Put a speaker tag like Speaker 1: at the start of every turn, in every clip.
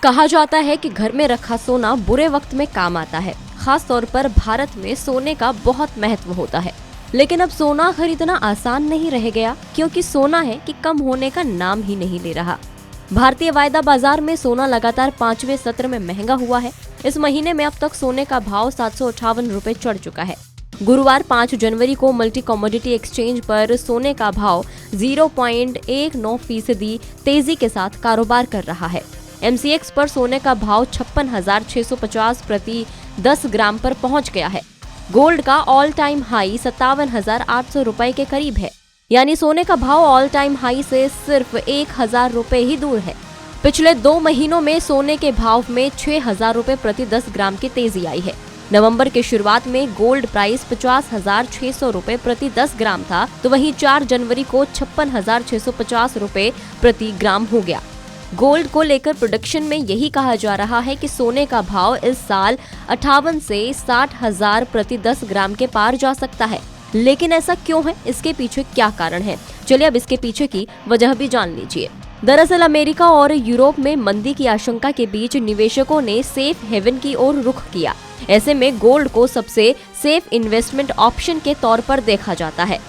Speaker 1: कहा जाता है कि घर में रखा सोना बुरे वक्त में काम आता है। खास तौर पर भारत में सोने का बहुत महत्व होता है। लेकिन अब सोना खरीदना आसान नहीं रह गया, क्योंकि सोना है कि कम होने का नाम ही नहीं ले रहा। भारतीय वायदा बाजार में सोना लगातार 5वें सत्र में महंगा हुआ है। इस महीने में अब तक सोने का भाव 758 रुपए चढ़ चुका है। गुरुवार 5 जनवरी को मल्टी कमोडिटी एक्सचेंज पर सोने का भाव 0.19% तेजी के साथ कारोबार कर रहा है। MCX पर सोने का भाव 56,650 प्रति 10 ग्राम पर पहुंच गया है। गोल्ड का ऑल टाइम हाई 57,800 रुपए के करीब है, यानी सोने का भाव ऑल टाइम हाई से सिर्फ 1,000 रुपए ही दूर है। पिछले 2 महीनों में सोने के भाव में 6,000 रुपए प्रति 10 ग्राम की तेजी आई है। नवंबर के शुरुआत में गोल्ड प्राइस 50,600 रुपए प्रति 10 ग्राम था, तो वहीं 4 जनवरी को 56,650 रुपए प्रति ग्राम हो गया। गोल्ड को लेकर प्रोडक्शन में यही कहा जा रहा है कि सोने का भाव इस साल 58 से 60,000 प्रति 10 ग्राम के पार जा सकता है। लेकिन ऐसा क्यों है? इसके पीछे क्या कारण है? चलिए अब इसके पीछे की वजह भी जान लीजिए। दरअसल अमेरिका और यूरोप में मंदी की आशंका के बीच निवेशकों ने सेफ हेवन की ओर रुख किया। ऐसे में गोल्ड को सबसे सेफ इन्वेस्टमेंट ऑप्शन के तौर पर देखा जाता है।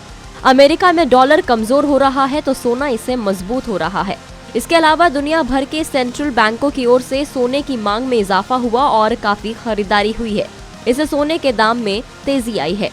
Speaker 1: अमेरिका में डॉलर कमजोर हो रहा है तो सोना इससे मजबूत हो रहा है। इसके अलावा दुनिया भर के सेंट्रल बैंकों की ओर से सोने की मांग में इजाफा हुआ और काफी खरीदारी हुई है। इससे सोने के दाम में तेजी आई है।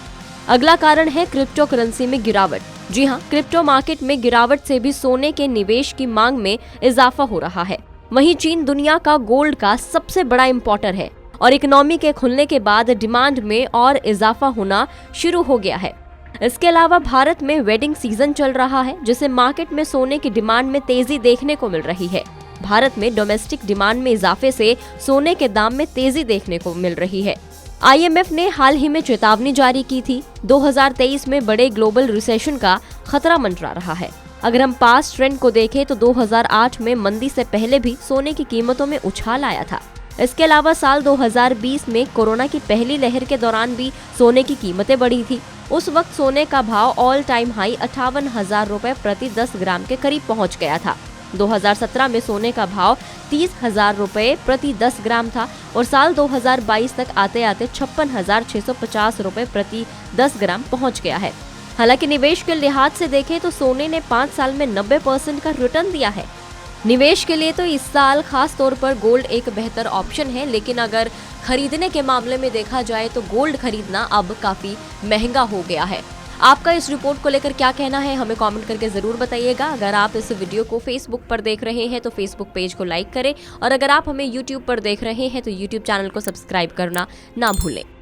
Speaker 1: अगला कारण है क्रिप्टो करेंसी में गिरावट। जी हाँ, क्रिप्टो मार्केट में गिरावट से भी सोने के निवेश की मांग में इजाफा हो रहा है। वहीं चीन दुनिया का गोल्ड का सबसे बड़ा इंपोर्टर है और इकोनॉमी के खुलने के बाद डिमांड में और इजाफा होना शुरू हो गया है। इसके अलावा भारत में वेडिंग सीजन चल रहा है, जिससे मार्केट में सोने की डिमांड में तेजी देखने को मिल रही है। भारत में डोमेस्टिक डिमांड में इजाफे से सोने के दाम में तेजी देखने को मिल रही है। IMF ने हाल ही में चेतावनी जारी की थी। 2023 में बड़े ग्लोबल रिसेशन का खतरा मंडरा रहा है। अगर हम पास्ट ट्रेंड को देखें तो 2008 में मंदी से पहले भी सोने की कीमतों में उछाल आया था। इसके अलावा साल 2020 में कोरोना की पहली लहर के दौरान भी सोने की कीमतें बढ़ी थी। उस वक्त सोने का भाव ऑल टाइम हाई 58,000 रुपए प्रति 10 ग्राम के करीब पहुंच गया था। 2017 में सोने का भाव 30,000 रुपए प्रति 10 ग्राम था और साल 2022 तक आते आते 56,650 रुपए प्रति 10 ग्राम पहुंच गया है। हालांकि निवेश के लिहाज से देखें तो सोने ने 5 साल में 90% का रिटर्न दिया है। निवेश के लिए तो इस साल खास तौर पर गोल्ड एक बेहतर ऑप्शन है, लेकिन अगर खरीदने के मामले में देखा जाए तो गोल्ड खरीदना अब काफी महंगा हो गया है। आपका इस रिपोर्ट को लेकर क्या कहना है, हमें कमेंट करके जरूर बताइएगा। अगर आप इस वीडियो को फेसबुक पर देख रहे हैं तो फेसबुक पेज को लाइक करें और अगर आप हमें यूट्यूब पर देख रहे हैं तो यूट्यूब चैनल को सब्सक्राइब करना ना भूलें।